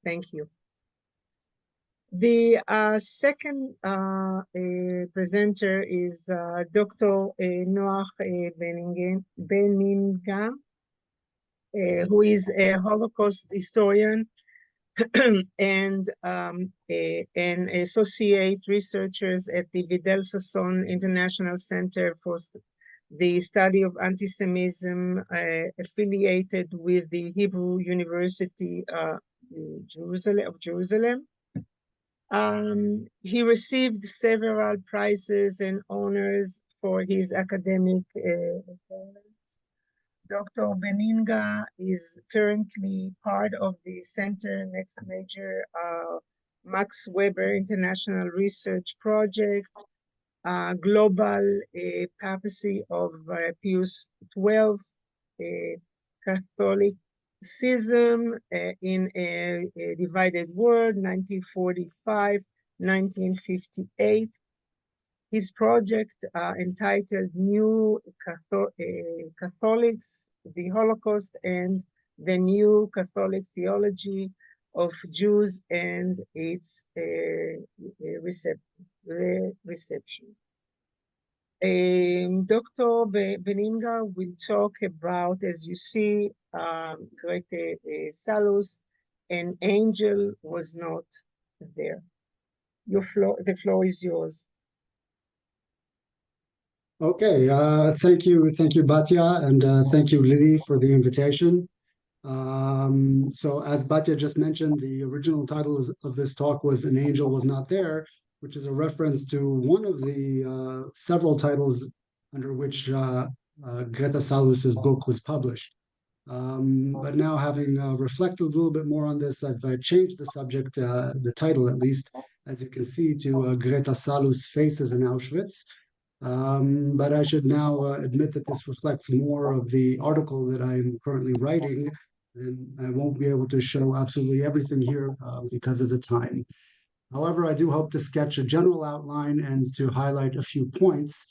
Thank you. The second presenter is Dr. Noach Beninga, who is a Holocaust historian and an associate researchers at the Vidal Sassoon International Center for the Study of Antisemitism, affiliated with the Hebrew University of Jerusalem. He received several prizes and honors for his academic performance. Dr. Beninga is currently part of the Center Next Major Max Weber International Research Project, Global Papacy of Pius XII, Catholicism in a Divided World, 1945-1958. His project entitled New Catholics, the Holocaust, and the New Catholic Theology of Jews and its reception. Dr. Beninga will talk about, as you see, Grete Salus, an angel was not there. The floor is yours. Okay, thank you, Batya, and thank you, Lily, for the invitation. So as Batya just mentioned, the original title of this talk was An Angel Was Not There, which is a reference to one of the several titles under which Grete Salus's book was published. But now having reflected a little bit more on this, I've changed the subject, the title at least, as you can see, to Grete Salus Faces in Auschwitz. But I should now admit that this reflects more of the article that I'm currently writing, and I won't be able to show absolutely everything here because of the time. However, I do hope to sketch a general outline and to highlight a few points.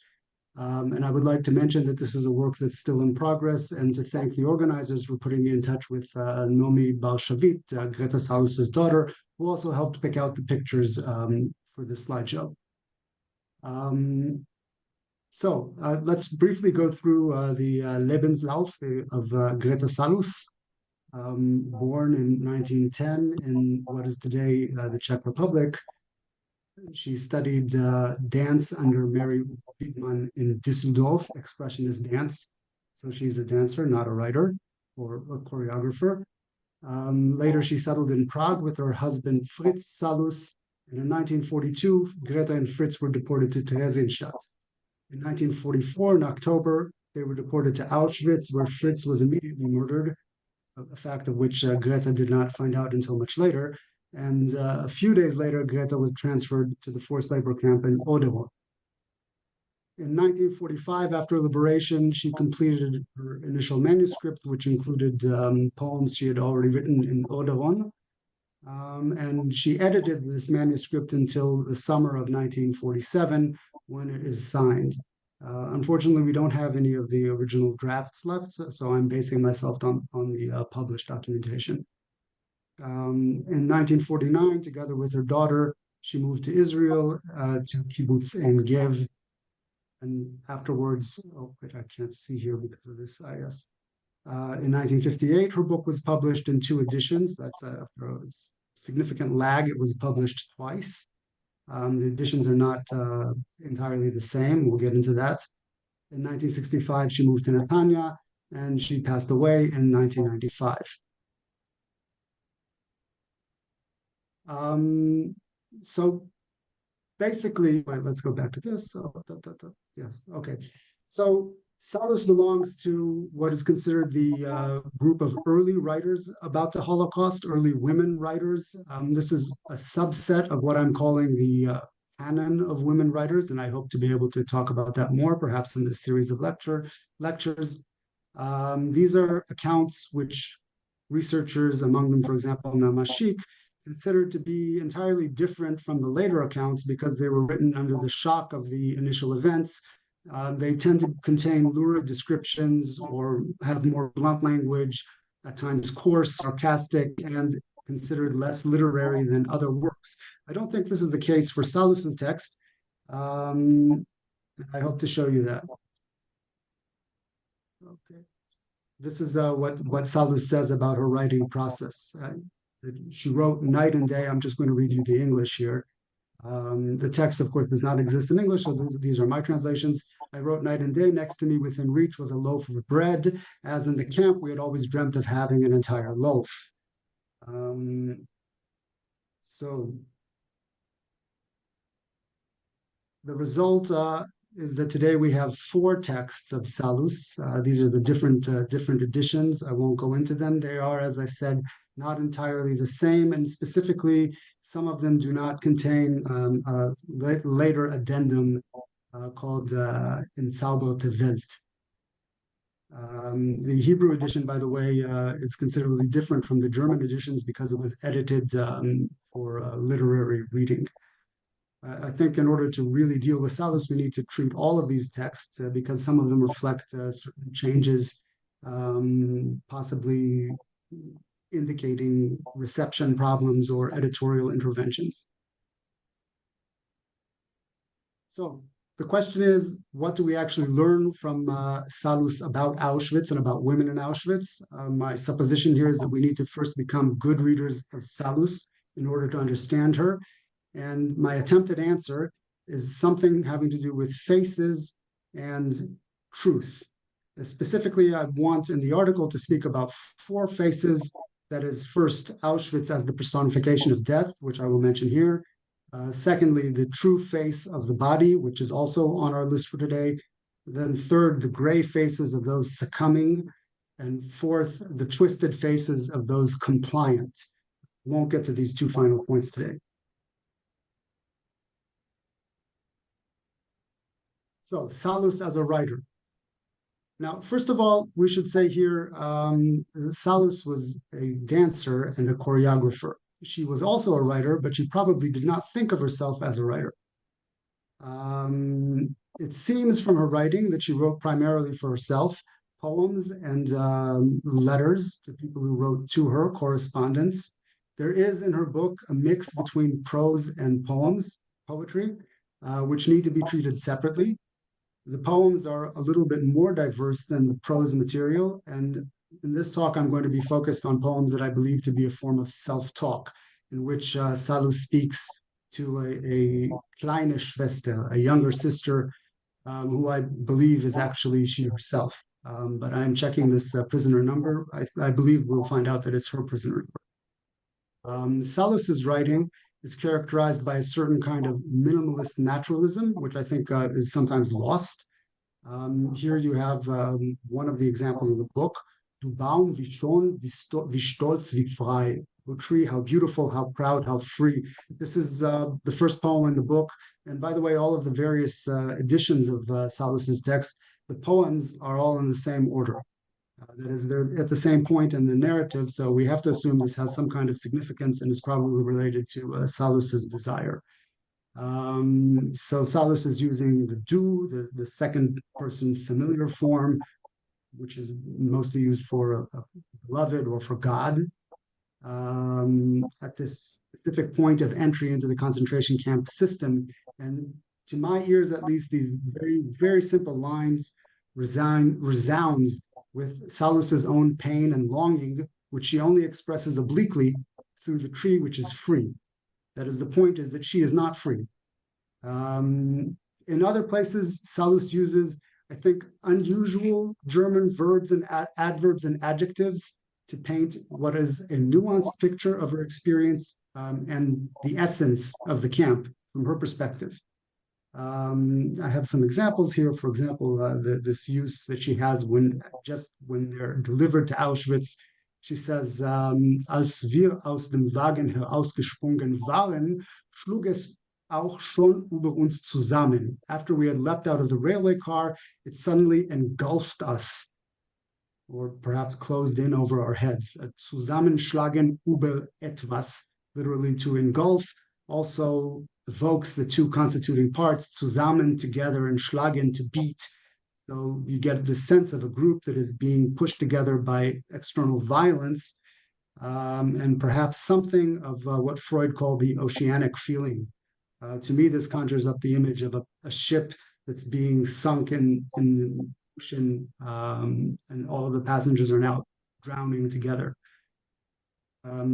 And I would like to mention that this is a work that's still in progress, and to thank the organizers for putting me in touch with Nomi Bar-Shavit, Grete Salus's daughter, who also helped pick out the pictures for this slideshow. So let's briefly go through the Lebenslauf of Grete Salus, born in 1910 in what is today the Czech Republic. She studied dance under Mary Wiegmann in Düsseldorf, expressionist dance. So she's a dancer, not a writer or a choreographer. Later, she settled in Prague with her husband, Fritz Salus. And in 1942, Grete and Fritz were deported to Theresienstadt. In 1944, in October, they were deported to Auschwitz, where Fritz was immediately murdered, a fact of which Grete did not find out until much later. And a few days later, Grete was transferred to the forced labor camp in Oderon. In 1945, after liberation, she completed her initial manuscript, which included poems she had already written in Oderon. And she edited this manuscript until the summer of 1947, when it is signed. Unfortunately, we don't have any of the original drafts left, so I'm basing myself on the published documentation. In 1949, together with her daughter, she moved to Israel, to Kibbutz Ein Gev. And afterwards, oh, wait, I can't see here because of this, I guess. In 1958, her book was published in 2 editions. That's after a significant lag. It was published twice. The editions are not entirely the same. We'll get into that. In 1965, she moved to Netanya, and she passed away in 1995. So basically, wait, let's go back to this. Yes, okay. So Salus belongs to what is considered the group of early writers about the Holocaust, early women writers. This is a subset of what I'm calling the canon of women writers, and I hope to be able to talk about that more, perhaps in this series of lectures. These are accounts which researchers, among them, for example, Namashik, considered to be entirely different from the later accounts because they were written under the shock of the initial events. They tend to contain lurid descriptions or have more blunt language, at times coarse, sarcastic, and considered less literary than other works. I don't think this is the case for Salus's text. I hope to show you that. Okay. This is what Salus says about her writing process. She wrote night and day. I'm just going to read you the English here. The text, of course, does not exist in English, so these are my translations. I wrote night and day. Next to me within reach was a loaf of bread. As in the camp, we had always dreamt of having an entire loaf. So the result is that today we have 4 texts of Salus. These are the different editions. I won't go into them. They are, as I said, not entirely the same, and specifically, some of them do not contain a later addendum called Entzauberte Welt. The Hebrew edition, by the way, is considerably different from the German editions because it was edited for literary reading. I think in order to really deal with Salus, we need to treat all of these texts because some of them reflect certain changes, possibly indicating reception problems or editorial interventions. So the question is, what do we actually learn from Salus about Auschwitz and about women in Auschwitz? My supposition here is that we need to first become good readers of Salus in order to understand her. And my attempted answer is something having to do with faces and truth. Specifically, I want in the article to speak about 4 faces. That is, first, Auschwitz as the personification of death, which I will mention here. Secondly, the true face of the body, which is also on our list for today. Then third, the gray faces of those succumbing. And fourth, the twisted faces of those compliant. Won't get to these 2 final points today. So, Salus as a writer. Now, first of all, we should say here, Salus was a dancer and a choreographer. She was also a writer, but she probably did not think of herself as a writer. It seems from her writing that she wrote primarily for herself, poems and letters to people who wrote to her, correspondence. There is in her book a mix between prose and poetry, which need to be treated separately. The poems are a little bit more diverse than the prose material, and in this talk I'm going to be focused on poems that I believe to be a form of self-talk, in which Salus speaks to a kleine Schwester, a younger sister, who I believe is actually she herself. But I'm checking this prisoner number. I believe we'll find out that it's her prisoner number. Salus's writing is characterized by a certain kind of minimalist naturalism, which I think is sometimes lost. Here you have one of the examples of the book. Du Baum, wie schön, wie stolz, wie frei. O tree, how beautiful, how proud, how free. This is the first poem in the book. And by the way, all of the various editions of Salus's text, the poems are all in the same order. That is, they're at the same point in the narrative, so we have to assume this has some kind of significance and is probably related to Salus's desire. So Salus is using the du, the second person familiar form, which is mostly used for a beloved or for God. At this specific point of entry into the concentration camp system, and to my ears at least, these very, very simple lines resound with Salus's own pain and longing, which she only expresses obliquely through the tree, which is free. That is, the point is that she is not free. In other places, Salus uses, I think, unusual German verbs and adverbs and adjectives to paint what is a nuanced picture of her experience and the essence of the camp from her perspective. I have some examples here. For example, this use that she has when they're delivered to Auschwitz. She says, als wir aus dem Wagen herausgesprungen waren, schlug es auch schon über uns zusammen. After we had leapt out of the railway car, it suddenly engulfed us, or perhaps closed in over our heads. Zusammenschlagen über etwas, literally to engulf, also evokes the 2 constituting parts, zusammen, together, and schlagen, to beat. So you get the sense of a group that is being pushed together by external violence. and perhaps something of what Freud called the oceanic feeling. To me, this conjures up the image of a ship that's being sunk in the ocean, and all of the passengers are now drowning together.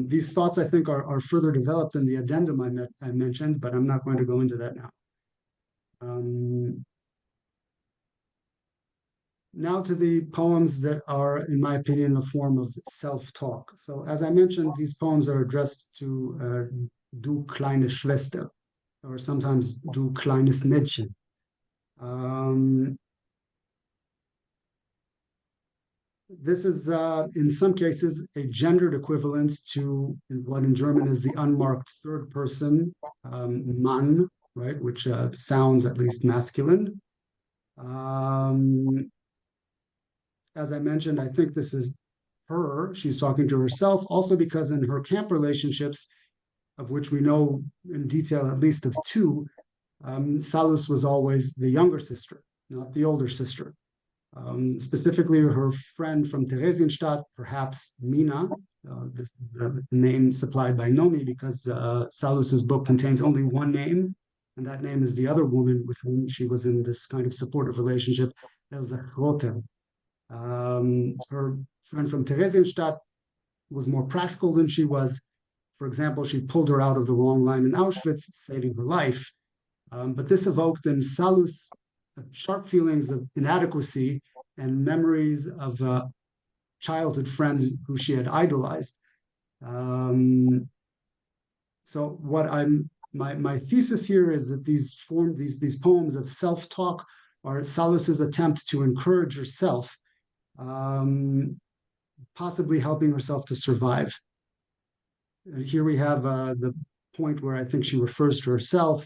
These thoughts, I think, are further developed in the addendum I mentioned, but I'm not going to go into that now. Um, Now to the poems that are, in my opinion, a form of self-talk. So as I mentioned, these poems are addressed to Du kleine Schwester, or sometimes Du kleines Mädchen. Um, this is, in some cases, a gendered equivalent to what in German is the unmarked third person, Mann, right, which sounds at least masculine. Um, as I mentioned, I think this is her. She's talking to herself, also because in her camp relationships, of which we know in detail at least of two, Salus was always the younger sister, not the older sister. Specifically, her friend from Theresienstadt, perhaps Mina, this is the name supplied by Nomi, because Salus's book contains only one name, and that name is the other woman with whom she was in this kind of supportive relationship, Elsa Grote. Her friend from Theresienstadt was more practical than she was. For example, she pulled her out of the wrong line in Auschwitz, saving her life. But this evoked in Salus sharp feelings of inadequacy and memories of a childhood friend who she had idolized. Um, so what my thesis here is that these poems of self-talk are Salus's attempt to encourage herself, um, possibly helping herself to survive. Here we have the point where I think she refers to herself.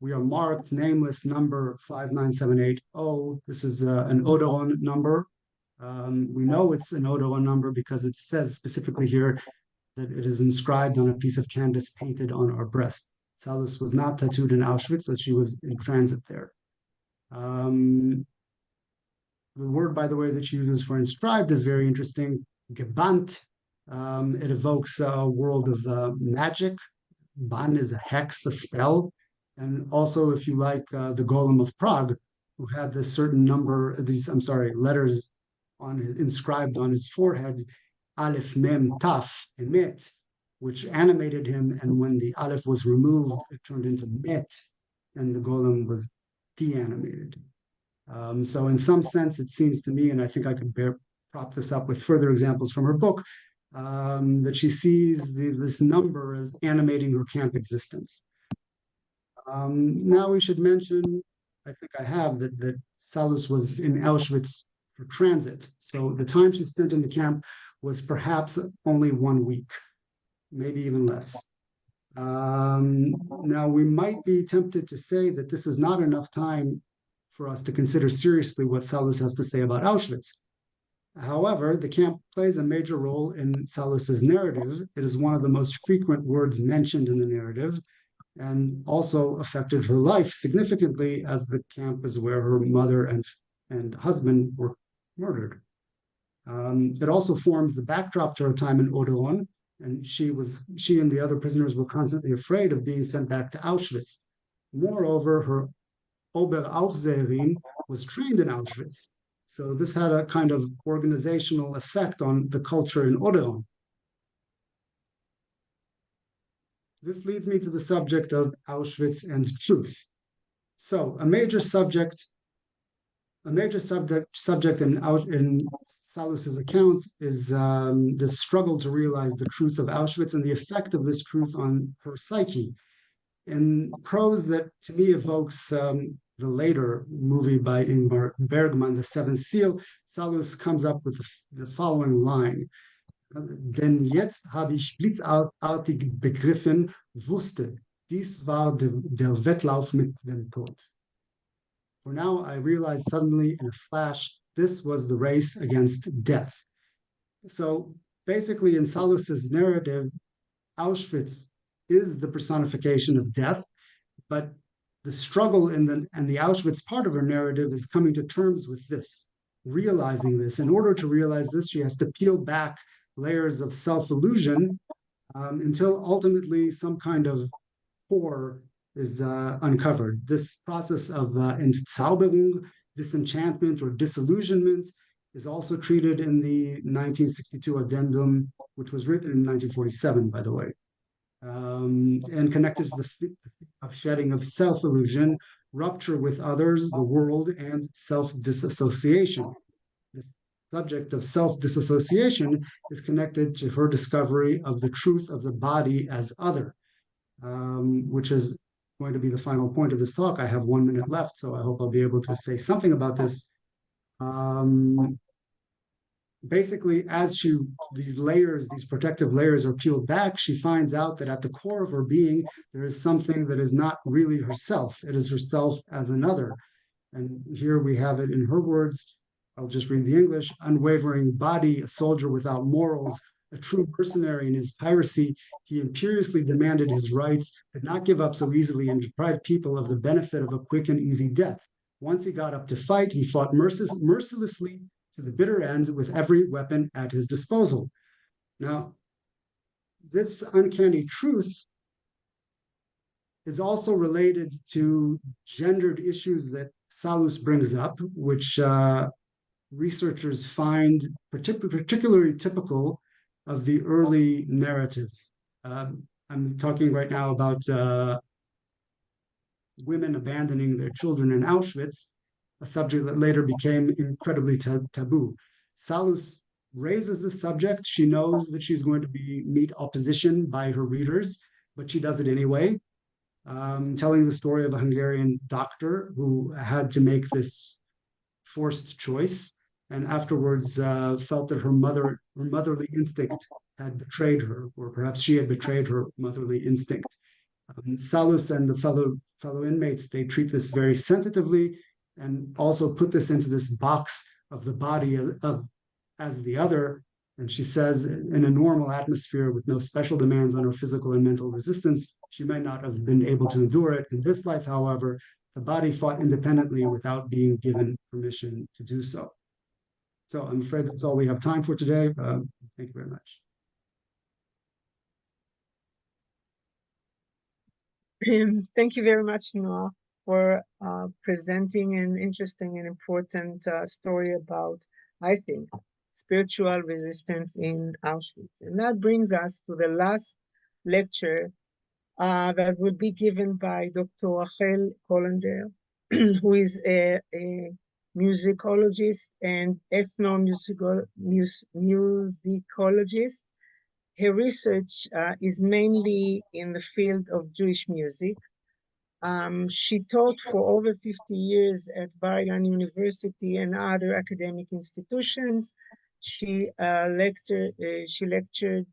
We are marked, nameless, number 59780. This is an Odoron number. We know it's an Odoron number because it says specifically here that it is inscribed on a piece of canvas painted on our breast. Salus was not tattooed in Auschwitz, as she was in transit there. The word, by the way, that she uses for inscribed is very interesting. Gebannt. It evokes a world of magic. Ban is a hex, a spell. And also, if you like, the Golem of Prague, who had this certain number, letters inscribed on his forehead, Aleph, Mem, Taf, Emet, which animated him. And when the Aleph was removed, it turned into Met, and the Golem was de-animated. So in some sense, it seems to me, and I think I could prop this up with further examples from her book, that she sees this number as animating her camp existence. Now we should mention, I think I have, that Salus was in Auschwitz for transit. So the time she spent in the camp was perhaps only 1 week, maybe even less. Now we might be tempted to say that this is not enough time for us to consider seriously what Salus has to say about Auschwitz. However, the camp plays a major role in Salus's narrative. It is one of the most frequent words mentioned in the narrative, and also affected her life significantly, as the camp is where her mother and husband were murdered. It also forms the backdrop to her time in Odeon, and she and the other prisoners were constantly afraid of being sent back to Auschwitz. Moreover, her Oberaufseherin was trained in Auschwitz. So this had a kind of organizational effect on the culture in Odeon. This leads me to the subject of Auschwitz and truth. So a major subject in Salus's account is the struggle to realize the truth of Auschwitz and the effect of this truth on her psyche. In prose that to me evokes the later movie by Ingmar Bergman, The Seventh Seal, Salus comes up with the following line. Denn jetzt habe ich blitzartig begriffen, wusste, dies war der Wettlauf mit dem Tod. For now, I realized suddenly in a flash, this was the race against death. So basically, in Salus's narrative, Auschwitz is the personification of death, but the struggle and the Auschwitz part of her narrative is coming to terms with this, realizing this. In order to realize this, she has to peel back layers of self-illusion until ultimately some kind of core is uncovered. This process of Entzauberung, disenchantment or disillusionment, is also treated in the 1962 addendum, which was written in 1947, by the way, and connected to the of shedding of self-illusion, rupture with others, the world, and self-disassociation. The subject of self-disassociation is connected to her discovery of the truth of the body as other, which is going to be the final point of this talk. I have 1 minute left, so I hope I'll be able to say something about this. Basically, as these protective layers are peeled back, she finds out that at the core of her being, there is something that is not really herself. It is herself as another. And here we have it in her words. I'll just read the English. Unwavering body, a soldier without morals, a true mercenary in his piracy, he imperiously demanded his rights, did not give up so easily, and deprived people of the benefit of a quick and easy death. Once he got up to fight, he fought mercilessly to the bitter end with every weapon at his disposal. Now, this uncanny truth is also related to gendered issues that Salus brings up, which researchers find particularly typical of the early narratives. I'm talking right now about women abandoning their children in Auschwitz, a subject that later became incredibly taboo. Salus raises the subject. She knows that she's going to meet opposition by her readers, but she does it anyway, telling the story of a Hungarian doctor who had to make this forced choice and afterwards felt that her motherly instinct had betrayed her, or perhaps she had betrayed her motherly instinct. Salus and the fellow inmates, they treat this very sensitively and also put this into this box of the body as the other. And she says, in a normal atmosphere with no special demands on her physical and mental resistance, she might not have been able to endure it. In this life, however, the body fought independently without being given permission to do so. So I'm afraid that's all we have time for today. Thank you very much. Thank you very much, Noah, for presenting an interesting and important story about, I think, spiritual resistance in Auschwitz. And that brings us to the last lecture that will be given by Dr. Rachel Kollender, who is a musicologist and ethnomusicologist. Her research is mainly in the field of Jewish music. She taught for over 50 years at Bar-Ilan University and other academic institutions. She lectured